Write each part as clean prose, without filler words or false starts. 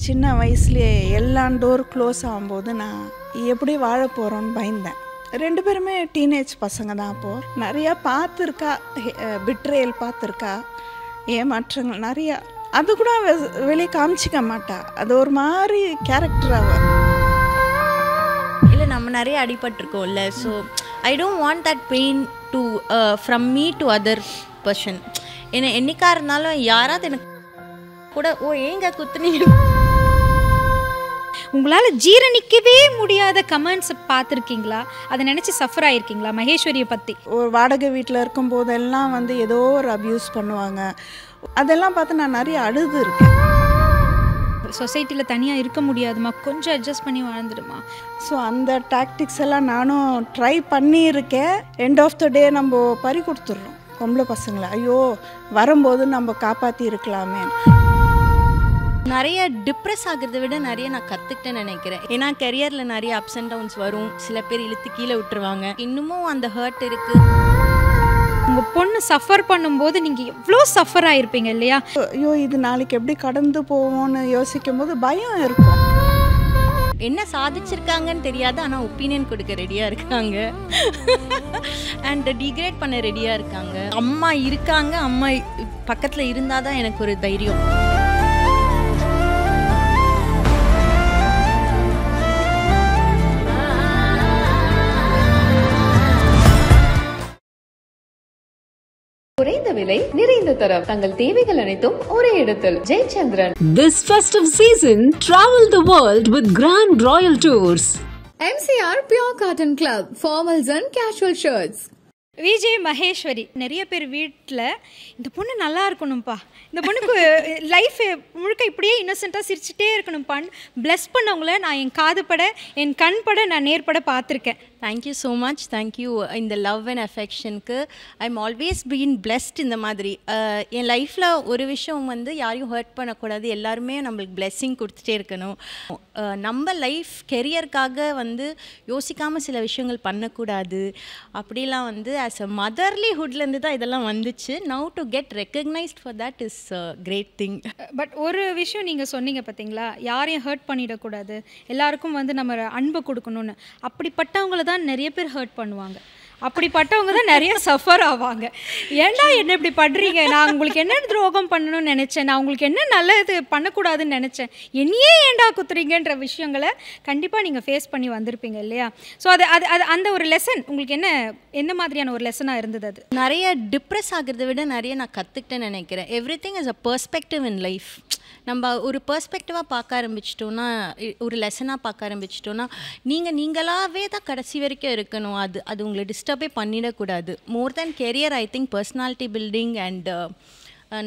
சின்ன வயசுலேயே எல்லா டோர் க்ளோஸ் ஆகும்போது நான் எப்படி வாழ போகிறோன்னு பயந்தேன். 2 பேருமே டீனேஜ் பசங்க தான். அப்போது நிறையா பார்த்துருக்கா, பிட்ரேல் பார்த்துருக்கா, ஏமாற்றங்கள் நிறையா. அது கூட வெளியே காமிச்சிக்க மாட்டா. அது ஒரு மாதிரி கேரக்டர் அவ. இல்லை நம்ம நிறைய அடிபட்டிருக்கோம்ல. So I don't want that pain to from me to other person. ஏன்னா என்னைக்கா இருந்தாலும் யாராவது எனக்கு கூட ஏங்க குத்துனீங்க, உங்களால் ஜீரணிக்கவே முடியாத கமெண்ட்ஸ் பார்த்துருக்கீங்களா? அதை நினச்சி சஃபர் ஆகிருக்கீங்களா மகேஸ்வரியை பற்றி? ஒரு வாடகை வீட்டில் இருக்கும்போதெல்லாம் ஏதோ ஒரு அப்யூஸ் பண்ணுவாங்க. அதெல்லாம் பார்த்து நான் நிறைய அழுது இருக்கேன். சொசைட்டியில் தனியாக இருக்க முடியாதுமா, கொஞ்சம் அட்ஜஸ்ட் பண்ணி வாழ்ந்துடுமா. ஸோ அந்த டாக்டிக்ஸ் எல்லாம் நானும் ட்ரை பண்ணியிருக்கேன். எண்ட் ஆஃப் த டே நம்ம பறி கொடுத்துட்றோம் பொம்பளை பசங்களை. ஐயோ வரும்போது நம்ம காப்பாற்றி இருக்கலாமே. நிறைய டிப்ரெஸ் ஆகிறத விட நிறைய நான் கற்றுக்கிட்டேன்னு நினைக்கிறேன். ஏன்னா கெரியரில் நிறைய அப்ஸ் அண்ட் டவுன்ஸ் வரும். சில பேர் இழுத்து கீழே விட்டுருவாங்க. இன்னமும் அந்த ஹர்ட் இருக்குது. உங்கள் பொண்ணு சஃபர் பண்ணும்போது நீங்கள் எவ்வளோ சஃபர் ஆகிருப்பீங்க இல்லையா? ஐயோ இது நாளைக்கு எப்படி கடந்து போவோம்னு யோசிக்கும் போது பயம் இருக்கும். என்ன சாதிச்சிருக்காங்கன்னு தெரியாது, ஆனால் ஒப்பீனியன் கொடுக்க ரெடியாக இருக்காங்க அண்ட் டிகிரேட் பண்ண ரெடியாக இருக்காங்க. அம்மா இருக்காங்க, அம்மா பக்கத்தில் இருந்தால் தான் எனக்கு ஒரு தைரியம். குறைந்த விலை நிறைந்த தரம், தங்கள் தேவைகள் அனைத்தும் ஒரே இடத்தில். Jayachandran. This festive season, travel the world with Grand Royal Tours. MCR Pure Cotton Club, formals and casual shirts. Vijay Maheswari நிறைய பேர் வீட்டில் இந்த பொண்ணு நல்லா இருக்கணும்ப்பா, இந்த பொண்ணுக்கு லைஃப் முழுக்க இப்படியே இன்னசென்ட்டாக சிரிச்சுட்டே இருக்கணும்ப்பான்னு பிளஸ் பண்ணவங்கள நான் என் காதுபட என் கண்பட நான் நேர்பட பார்த்துருக்கேன். Thank you so much. தேங்க்யூ இந்த லவ் அண்ட் அஃபெக்ஷனுக்கு. I am always been blessed. இந்த மாதிரி என் லைஃப்பில் ஒரு விஷயம் யாரையும் ஹர்ட் பண்ணக்கூடாது, எல்லாருமே நம்மளுக்கு பிளெஸ்ஸிங் கொடுத்துட்டே இருக்கணும். நம்ம லைஃப் கெரியருக்காக யோசிக்காமல் சில விஷயங்கள் பண்ணக்கூடாது. அப்படிலாம் ஆஸ் அ மதர்லிஹுட்லேருந்து தான் இதெல்லாம் வந்துச்சு. Now to get recognised for that is great thing. But ஒரு விஷயம் நீங்கள் சொன்னீங்க பார்த்தீங்களா, யாரையும் ஹர்ட் பண்ணிடக்கூடாது, எல்லாருக்கும் நம்ம அன்பு கொடுக்கணும்னு. அப்படிப்பட்டவங்கள தான் நிறைய பேர் ஹர்ட் பண்ணுவாங்க. அப்படிப்பட்டவங்க தான் நிறைய சஃபர் ஆவாங்க. ஏன்டா என்ன இப்படி பண்ணுறீங்க, நான் உங்களுக்கு என்ன துரோகம் பண்ணணும்னு நினச்சேன், நான் உங்களுக்கு என்ன நல்லது பண்ணக்கூடாதுன்னு நினச்சேன், என்னையே ஏன்டா குத்துறீங்கன்ற விஷயங்களை கண்டிப்பாக நீங்கள் ஃபேஸ் பண்ணி வந்திருப்பீங்க இல்லையா? ஸோ அது அது அது அந்த ஒரு லெசன் உங்களுக்கு என்ன மாதிரியான ஒரு லெசனாக இருந்தது? அது நிறைய டிப்ரெஸ் ஆகிறத விட நிறைய நான் கற்றுக்கிட்டேன்னு நினைக்கிறேன். Every thing is a perspective in life. நம்ம ஒரு பெர்ஸ்பெக்டிவாக பார்க்க ஆரம்பிச்சிட்டோன்னா, ஒரு லெசனாக பார்க்க ஆரம்பிச்சிட்டோன்னா, நீங்களாகவே தான் கடைசி வரைக்கும் இருக்கணும். அது உங்களை டிஸ்டர்பே பண்ணிடக்கூடாது. More than career, I think personality building and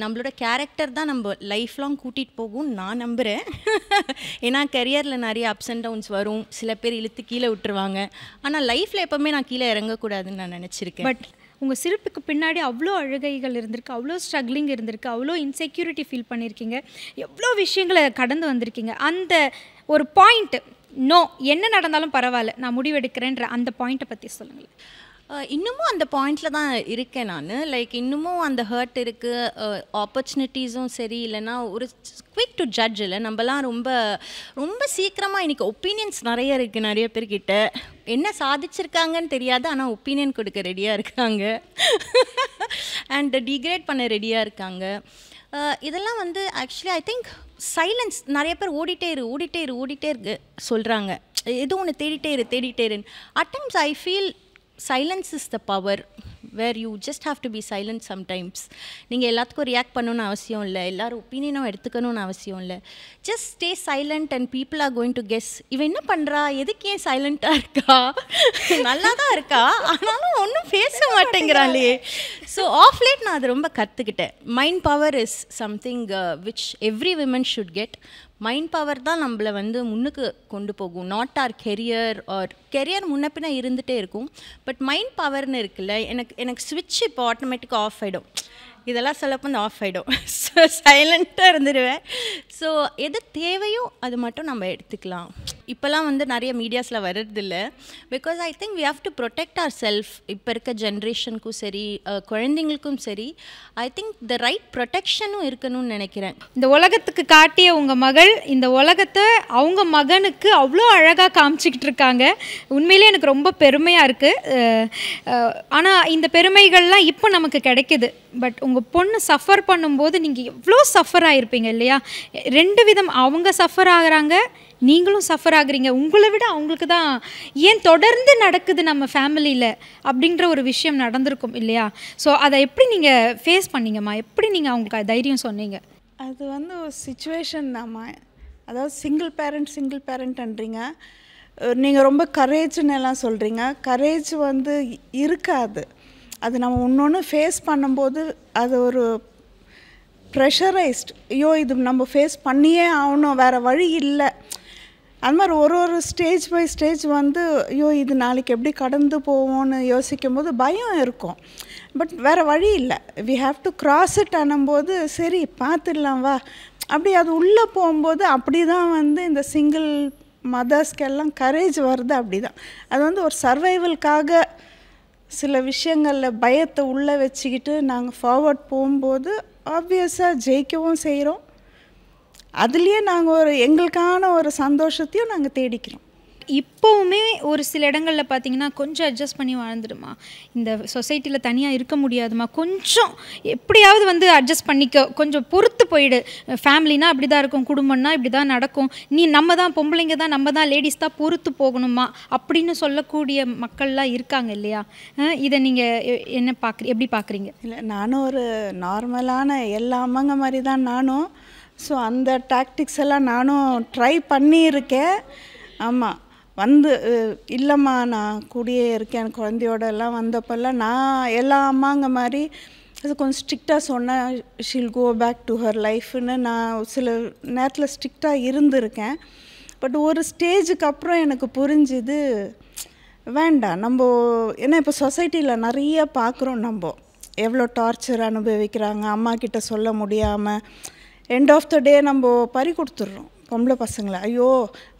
நம்மளோட கேரக்டர் தான் நம்ம லைஃப் லாங் கூட்டிகிட்டு போகும்னு நான் நம்புகிறேன். ஏன்னா கெரியரில் நிறைய அப்ஸ் அண்ட் டவுன்ஸ் வரும். சில பேர் இழுத்து கீழே விட்டுருவாங்க. ஆனால் லைஃப்பில் எப்போவுமே நான் கீழே இறங்கக்கூடாதுன்னு நான் நினச்சிருக்கேன். பட் உங்கள் சிரிப்புக்கு பின்னாடி அவ்வளோ அழுகைகள் இருந்திருக்கு, அவ்வளோ ஸ்ட்ரகிளிங் இருந்திருக்கு, அவ்வளோ இன்செக்யூரிட்டி ஃபீல் பண்ணியிருக்கீங்க, எவ்வளோ விஷயங்களை கடந்து வந்திருக்கீங்க. அந்த ஒரு பாயிண்ட், நோ என்ன நடந்தாலும் பரவாயில்ல நான் முடிவெடுக்கிறேன்ற அந்த பாயிண்ட்டை பற்றி சொல்லுங்கள். இன்னமும் அந்த பாயிண்டில் தான் இருக்கேன் நான். லைக் இன்னமும் அந்த ஹர்ட் இருக்குது. ஆப்பர்ச்சுனிட்டிஸும் சரி, இல்லைனா ஒரு குவிக் டு ஜட்ஜ் இல்லை. நம்மலாம் ரொம்ப ரொம்ப சீக்கிரமாக இன்றைக்கி ஒப்பீனியன்ஸ் நிறைய இருக்குது நிறைய பேர்கிட்ட. என்ன சாதிச்சிருக்காங்கன்னு தெரியாது, ஆனால் ஒப்பீனியன் கொடுக்க ரெடியாக இருக்காங்க அண்ட் டிகிரேட் பண்ண ரெடியாக இருக்காங்க. இதெல்லாம் ஆக்சுவலி ஐ திங்க் சைலன்ஸ். நிறைய பேர் ஓடிட்டே இருக்கு சொல்கிறாங்க, எதுவும் ஒன்று தேடிட்டே இருன்னு. At times I feel silence is the power where you just have to be silent sometimes. நீங்கள் எல்லாத்துக்கும் ரியாக்ட் பண்ணணும்னு அவசியம் இல்லை, எல்லோரும் ஒப்பீனியனும் எடுத்துக்கணும்னு அவசியம் இல்லை. Just stay silent and people are going to guess, இவன் என்ன பண்ணுறா, எதுக்கு ஏன் சைலண்ட்டாக இருக்கா, நல்லா தான் இருக்கா ஆனாலும் ஒன்றும் பேச மாட்டேங்கிறாளே. ஸோ ஆஃப் லேட் நான் அது ரொம்ப கற்றுக்கிட்டேன். Mind power is something which every women should get. Mind power தான் நம்மளை முன்னுக்கு கொண்டு போகும். நாட் ஆர் கெரியர் முன்ன பின்ன இருந்துகிட்டே இருக்கும். பட் மைண்ட் பவர்னு இருக்குல்ல, எனக்கு ஸ்விட்ச் இப்போ ஆட்டோமேட்டிக்காக ஆஃப் ஆகிடும். இதெல்லாம் சொல்லப்போ ஆஃப் ஆகிடும். ஸோ சைலண்ட்டாக இருந்துடுவேன். ஸோ எது தேவையோ அது மட்டும் நம்ம எடுத்துக்கலாம். இப்போலாம் வந்து நிறைய மீடியாஸில் வர்றதில்ல. Because I think we have to protect our self. இப்போ இருக்க ஜென்ரேஷனுக்கும் சரி குழந்தைங்களுக்கும் சரி ஐ திங்க் த ரைட் ப்ரொடெக்ஷனும் இருக்கணும்னு நினைக்கிறேன். இந்த உலகத்துக்கு காட்டிய உங்கள் மகள் இந்த உலகத்தை அவங்க மகனுக்கு அவ்வளோ அழகாக காமிச்சிக்கிட்டு இருக்காங்க. உண்மையிலே எனக்கு ரொம்ப பெருமையாக இருக்குது. ஆனால் இந்த பெருமைகள்லாம் இப்போ நமக்கு கிடைக்குது. பட் உங்கள் பொண்ணு சஃபர் பண்ணும்போது நீங்கள் எவ்வளோ சஃபர் ஆகிருப்பீங்க இல்லையா? 2 விதம், அவங்க சஃபர் ஆகுறாங்க, நீங்களும் சஃபர் ஆகுறீங்க. உங்களை விட அவங்களுக்கு தான் ஏன் தொடர்ந்து நடக்குது நம்ம ஃபேமிலியில் அப்படின்ற ஒரு விஷயம் நடந்திருக்கும் இல்லையா? ஸோ அதை எப்படி நீங்கள் ஃபேஸ் பண்ணீங்கம்மா? எப்படி நீங்கள் அவங்களுக்கு தைரியம் சொன்னீங்க? அது வந்து ஒரு சிச்சுவேஷன் தாம்மா. அதாவது சிங்கிள் பேரண்ட்ன்றீங்க, நீங்கள் ரொம்ப கரேஜ்னு எல்லாம் சொல்கிறீங்க. கரேஜ் வந்து இருக்காது. அது நம்ம இன்னொன்று ஃபேஸ் பண்ணும்போது அது ஒரு ப்ரெஷரைஸ்ட், ஐயோ இது நம்ம ஃபேஸ் பண்ணியே ஆகணும், வேறு வழி இல்லை. அது மாதிரி ஒரு ஸ்டேஜ் பை ஸ்டேஜ் வந்து ஐயோ இது நாளைக்கு எப்படி கடந்து போவோன்னு யோசிக்கும் போது பயம் இருக்கும். பட் வேறு வழி இல்லை, we have to cross it ஆனும்போது சரி பார்த்துடலாம் வா, அப்படி அது உள்ளே போகும்போது அப்படி தான் வந்து இந்த சிங்கிள் மதர்ஸ்க்கெல்லாம் கரேஜ் வருது. அப்படி தான் அது வந்து ஒரு சர்வைவலுக்காக சில விஷயங்களில் பயத்தை உள்ளே வச்சுக்கிட்டு நாங்கள் ஃபார்வர்ட் போகும்போது ஆப்வியஸாக ஜெயிக்கவும் செய்கிறோம். அதுலேயே நாங்கள் எங்களுக்கான ஒரு சந்தோஷத்தையும் நாங்கள் தேடிக்கிறோம். இப்போவுமே ஒரு சில இடங்களில் பார்த்தீங்கன்னா கொஞ்சம் அட்ஜஸ்ட் பண்ணி வாழ்ந்துடுமா, இந்த சொசைட்டியில் தனியாக இருக்க முடியாதுமா, கொஞ்சம் எப்படியாவது வந்து அட்ஜஸ்ட் பண்ணிக்க, கொஞ்சம் பொறுத்து போயிடு, ஃபேமிலினா அப்படி தான் இருக்கும், குடும்பம்னா இப்படி தான் நடக்கும், நீ நம்ம தான் பொம்பளைங்க தான், நம்ம தான் லேடிஸ் தான் பொறுத்து போகணுமா அப்படின்னு சொல்லக்கூடிய மக்கள்லாம் இருக்காங்க இல்லையா? இதை நீங்கள் எப்படி பார்க்குறீங்க? இல்லை, நானும் ஒரு நார்மலான எல்லா அம்மாங்க மாதிரி தான் நானும். ஸோ அந்த டாக்டிக்ஸ் எல்லாம் நானும் ட்ரை பண்ணியிருக்கேன். ஆமாம், வந்து இல்லைம்மா நான் கூடியே இருக்கேன் குழந்தையோட எல்லாம் வந்தப்பெல்லாம் நான் எல்லா அம்மாங்க மாதிரி அது கொஞ்சம் ஸ்ட்ரிக்டாக சொன்னேன், Sheel go back to her லைஃப்னு நான் சில நேரத்தில் ஸ்ட்ரிக்டாக இருந்திருக்கேன். பட் ஒரு ஸ்டேஜுக்கு அப்புறம் எனக்கு புரிஞ்சுது வேண்டாம் நம்ம, ஏன்னா இப்போ சொசைட்டியில் நிறைய பார்க்குறோம், நம்ம எவ்வளோ டார்ச்சர் அனுபவிக்கிறாங்க, அம்மா கிட்ட சொல்ல முடியாமல் எண்ட் ஆஃப் த டே நம்ம பறி கொடுத்துட்றோம் பொம்பளை பசங்களை. ஐயோ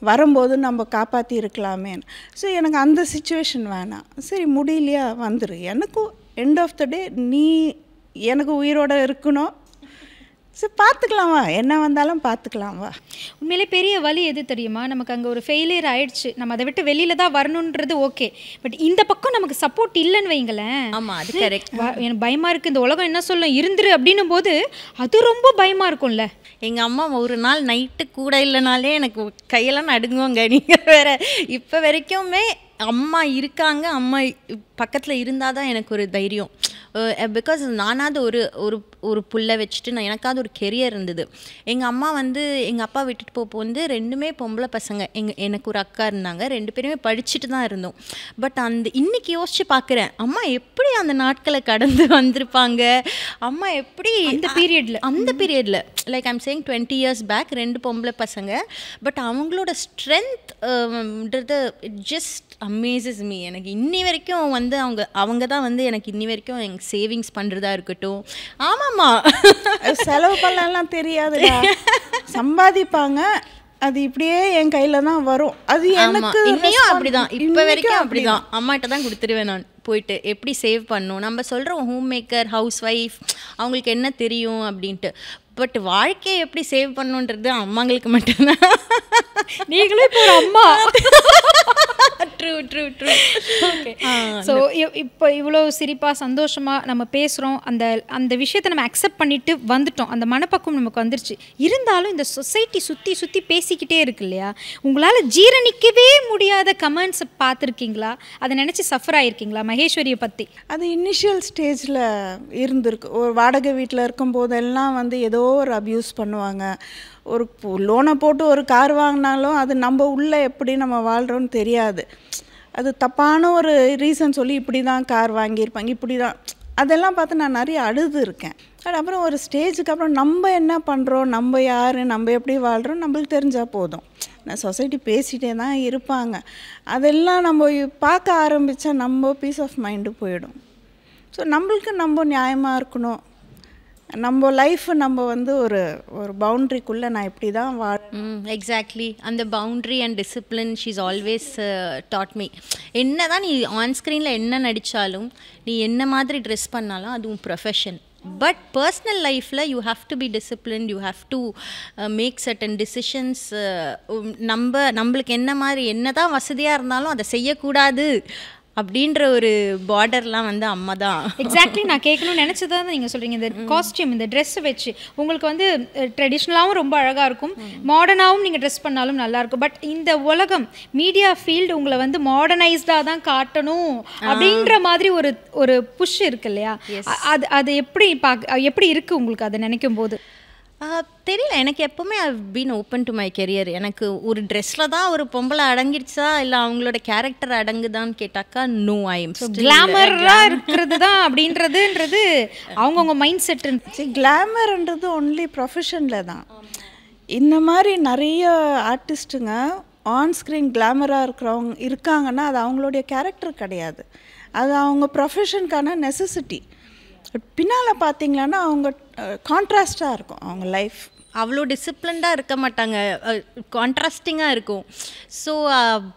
வரும்போது நம்ம காப்பாற்றி இருக்கலாமேன்னு. ஸோ எனக்கு அந்த சிச்சுவேஷன் வேணாம், சரி முடியலையா வந்துடு, எனக்கும் எண்ட் ஆஃப் த டே நீ எனக்கு உயிரோடு இருக்கணும், சரி பார்த்துக்கலாம் வா, என்ன வந்தாலும் பார்த்துக்கலாம் வா. உண்மையிலே பெரிய வலி எது தெரியுமா? நமக்கு அங்கே ஒரு ஃபெயிலியர் ஆயிடுச்சு, நம்ம அதை விட்டு வெளியில் தான் வரணுன்றது ஓகே, பட் இந்த பக்கம் நமக்கு சப்போர்ட் இல்லைன்னு வைங்களேன். ஆமாம், அது கரெக்ட். எனக்கு பயமாக இருக்குது, இந்த உலகம் என்ன சொல்லும் இருந்துரு அப்படின்னும் போது அது ரொம்ப பயமாக இருக்கும்ல. எங்கள் அம்மா ஒரு நாள் நைட்டு கூட இல்லைனாலே எனக்கு கையெல்லாம் நடுங்குவாங்க. நீங்கள் வேறு இப்போ வரைக்குமே அம்மா இருக்காங்க, அம்மா பக்கத்தில் இருந்தால் தான் எனக்கு ஒரு தைரியம். பிகாஸ் நானாவது ஒரு ஒரு புல்லை வச்சுட்டு நான் எனக்காவது ஒரு கெரியர் இருந்தது. எங்கள் அம்மா வந்து எங்கள் அப்பா விட்டுட்டு போப்போ வந்து 2மே பொம்பளை பசங்க. எனக்கு ஒரு அக்கா இருந்தாங்க, 2 பேருமே படிச்சுட்டு தான் இருந்தோம். பட் அந்த இன்றைக்கி யோசித்து பார்க்குறேன், அம்மா எப்படி அந்த நாட்களை கடந்து வந்திருப்பாங்க, அம்மா எப்படி அந்த பீரியடில் like I'm saying 20 years back 2 பொம்பளை பசங்க. பட் அவங்களோட ஸ்ட்ரென்த்ன்றது இட் ஜஸ்ட் அமேசஸ் மீ. எனக்கு இன்னி வரைக்கும் வந்து அவங்க தான் வந்து எனக்கு இன்னி வரைக்கும் எங்கள் சேவிங்ஸ் பண்ணுறதா இருக்கட்டும். ஆமாம்மா, செலவு பண்ணலாம் தெரியாதுடா, சம்பாதிப்பாங்க, அது இப்படியே என் கையில் தான் வரும். அது எனக்கு இன்னையும் அப்படிதான், இப்போ வரைக்கும் அப்படிதான். அம்மாட்ட தான் கொடுத்துருவேன் நான் போயிட்டு, எப்படி சேவ் பண்ணணும். நம்ம சொல்கிறோம் ஹோம் மேக்கர், ஹவுஸ் ஒய்ஃப், அவங்களுக்கு என்ன தெரியும் அப்படின்ட்டு. பட் வாழ்க்கையை எப்படி சேவ் பண்ணணுன்றது அம்மாங்களுக்கு மட்டும்தான். நீங்களும் இப்போ ஒரு அம்மா. ட்ரூ. ஓகே, ஸோ இப்போ இவ்வளோ சிரிப்பாக சந்தோஷமாக நம்ம பேசுகிறோம், அந்த விஷயத்தை நம்ம அக்செப்ட் பண்ணிட்டு வந்துட்டோம், அந்த மனப்பக்குவம் நமக்கு வந்துருச்சு. இருந்தாலும் இந்த சொசைட்டி சுற்றி பேசிக்கிட்டே இருக்கு இல்லையா? உங்களால் ஜீரணிக்கவே முடியாத கமெண்ட்ஸ் பார்த்துருக்கீங்களா? அதை நினச்சி சஃபர் ஆகிருக்கீங்களா மகேஸ்வரியை பற்றி? அது இனிஷியல் ஸ்டேஜில் இருந்திருக்கு. ஒரு வாடகை வீட்டில் இருக்கும்போதெல்லாம் வந்து ஏதோ ஒரு அப்யூஸ் பண்ணுவாங்க. ஒரு லோனை போட்டு ஒரு கார் வாங்கினாலும் அது நம்ம உள்ளே எப்படி நம்ம வாழ்கிறோன்னு தெரியாது. அது தப்பான ஒரு ரீசன் சொல்லி இப்படி தான் கார் வாங்கியிருப்பாங்க, இப்படி தான், அதெல்லாம் பார்த்து நான் நிறைய அழுது இருக்கேன். அப்புறம் ஒரு ஸ்டேஜுக்கு அப்புறம் நம்ம என்ன பண்ணுறோம், நம்ம யார், நம்ம எப்படி வாழ்கிறோம் நம்மளுக்கு தெரிஞ்சால் போதும். நான் சொசைட்டி பேசிகிட்டே தான் இருப்பாங்க, அதெல்லாம் நம்ம பார்க்க ஆரம்பித்தா நம்ம பீஸ் ஆஃப் மைண்டு போயிடும். ஸோ நம்மளுக்கு நம்ம நியாயமாக இருக்கணும், நம்ம லைஃப் நம்ம வந்து ஒரு ஒரு பவுண்ட்ரிக்குள்ளே நான் இப்படி தான் எக்ஸாக்ட்லி அந்த boundary and discipline she's always dot me. என்ன தான் நீ ஆன் ஸ்க்ரீனில் என்ன நடித்தாலும், நீ என்ன மாதிரி ட்ரெஸ் பண்ணாலும் அது உன் ப்ரொஃபஷன். பட் பர்சனல் லைஃப்பில் you have to be discipline, you have to make certain decisions. நம்மளுக்கு என்ன மாதிரி என்ன தான் வசதியாக இருந்தாலும் அதை செய்யக்கூடாது அப்படின்ற ஒரு பார்டர்லாம் வந்து அம்மா தான். எக்ஸாக்ட்லி நான் கேட்கணும்னு நினச்சதான் நீங்கள் சொல்கிறீங்க. இந்த காஸ்டியூம், இந்த ட்ரெஸ்ஸை வச்சு உங்களுக்கு வந்து ட்ரெடிஷ்னலாகவும் ரொம்ப அழகாக இருக்கும், மாடர்னாகவும் நீங்கள் ட்ரெஸ் பண்ணாலும் நல்லாயிருக்கும். பட் இந்த உலகம் மீடியா ஃபீல்டு உங்களை வந்து மாடர்னைஸ்டாக தான் காட்டணும் அப்படின்ற மாதிரி ஒரு ஒரு புஷ் இருக்கு இல்லையா? அது எப்படி இருக்குது உங்களுக்கு அதை நினைக்கும் போது? தெரியல, எனக்கு எப்போவுமே I been open to my career. எனக்கு ஒரு ட்ரெஸ்ஸில் தான் ஒரு பொம்பளை அடங்கிடுச்சா இல்லை அவங்களோட கேரக்டர் அடங்குதான்னு கேட்டாக்கா நோ, ஐ எம் கிளாமராக இருக்கிறது தான் அப்படின்றதுன்றது அவங்கவுங்க மைண்ட் செட். கிளாமர்ன்றது ஒன்லி ப்ரொஃபஷனில் தான். இந்த மாதிரி நிறைய ஆர்டிஸ்ட்டுங்க ஆன் ஸ்க்ரீன் கிளாமராக இருக்கிறவங்க இருக்காங்கன்னா அது அவங்களுடைய கேரக்டர் கிடையாது, அது அவங்க ப்ரொஃபஷனுக்கான நெசசிட்டி. பின்னால் பார்த்தீங்களான்னா அவங்க கான்ட்ராஸ்டாக இருக்கும் அவங்க லைஃப். அவ்வளோ டிசிப்ளின்டாக இருக்க மாட்டாங்க, கான்ட்ராஸ்டிங்காக இருக்கும். ஸோ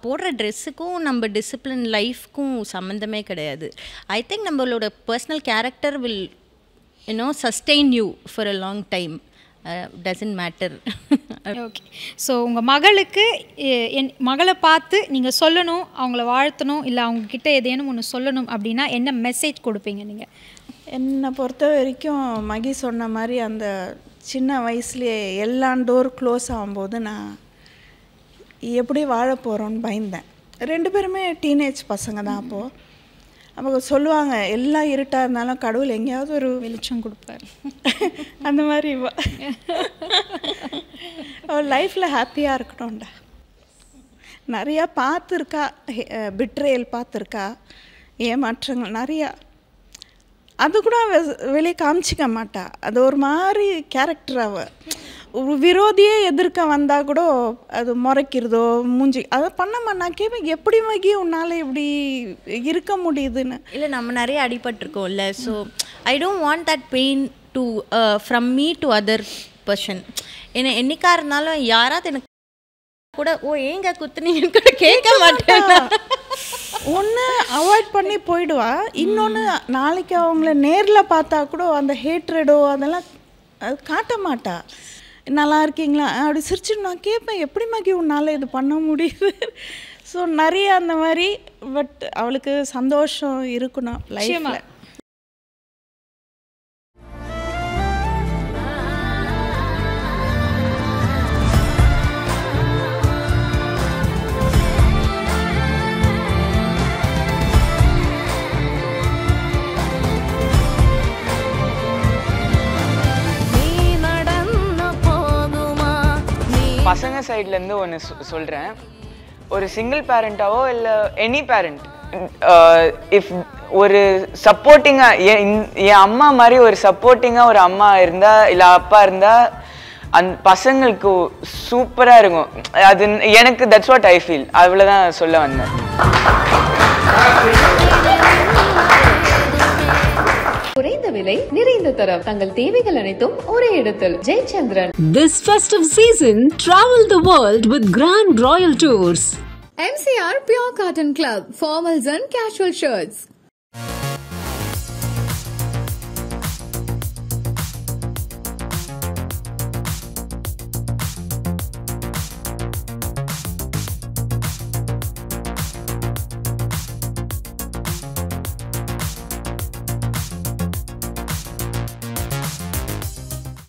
போடுற ட்ரெஸ்ஸுக்கும் நம்ம டிசிப்ளின் லைஃப்க்கும் சம்மந்தமே கிடையாது. ஐ திங்க் நம்மளோட personal character will sustain you for a long time. Doesn't matter. Okay, so உங்கள் மகளுக்கு என் மகளை பார்த்து நீங்கள் சொல்லணும், அவங்கள வாழ்த்தணும், இல்லை அவங்கக்கிட்ட எதையும் ஒன்று சொல்லணும் அப்படின்னா என்ன மெசேஜ் கொடுப்பீங்க நீங்கள்? என்னை பொறுத்த வரைக்கும் மகி சொன்ன மாதிரி அந்த சின்ன வயசுலேயே எல்லா டோர் க்ளோஸ் ஆகும்போது நான் எப்படி வாழ போகிறோன்னு பயந்தேன். 2 பேருமே டீனேஜ் பசங்க தான். அப்போது அவங்க சொல்லுவாங்க எல்லாம் இருட்டாக இருந்தாலும் கடவுள் எங்கேயாவது ஒரு வெளிச்சம் கொடுப்பார். அந்த மாதிரி அவள் லைஃப்பில் ஹாப்பியாக இருக்கணும்டா. நிறையா பார்த்துருக்கா, பிட்ரேல் பார்த்துருக்கா, ஏமாற்றங்கள் நிறையா. அது கூட வெளியே காமிச்சிக்க மாட்டா. அது ஒரு மாதிரி கேரக்டர். அவள் விரோதியே எதிர்க்க வந்தால் கூட அது முறைக்கிறதோ மூஞ்சி அதை பண்ணமா. நான் கேட்பேன் எப்படி மகி உன்னால் இப்படி இருக்க முடியுதுன்னு. இல்லை, நம்ம நிறைய அடிபட்டிருக்கோம்ல. So I don't want that pain to from me to other person. ஏன்னா என்னைக்கா இருந்தாலும் யாராவது எனக்கு கூட ஏங்க குத்துனீங்கன்னு கூட கேட்க மாட்டேன். ஒன்று அவாய்ட் பண்ணி போயிடுவா, இன்னொன்று நாளைக்கு அவங்கள நேரில் பார்த்தா கூட அந்த ஹேட்ரடோ அதெல்லாம் அது காட்ட மாட்டா. நல்லா இருக்கீங்களா அப்படி சிரிச்சுட்டு நான் கேட்பேன் எப்படி மகி உன்னால் இது பண்ண முடியுது. ஸோ நிறைய அந்த மாதிரி. பட் அவளுக்கு சந்தோஷம் இருக்கணும் லைஃப்பில். பசங்க சைட்லேருந்து ஒன்று சொல்கிறேன். ஒரு சிங்கிள் பேரண்ட்டாவோ இல்லை எனி பேரண்ட், இஃப் ஒரு சப்போர்ட்டிங்காக என் அம்மா மாதிரி ஒரு சப்போர்ட்டிங்காக ஒரு அம்மா இருந்தால் இல்லை அப்பா இருந்தால் அந்த பசங்களுக்கு சூப்பராக இருக்கும். அது எனக்கு தட்ஸ் வாட் ஐ ஃபீல். அவ்வளோதான் சொல்ல வந்தேன். குறைந்த விலை நிறைந்த தரம் தங்கள் தேவைகள் அனைத்தும் ஒரே இடத்தில். Jayachandran. This festive season, travel the world with Grand Royal Tours. MCR Pure Cotton Club, formals and casual shirts.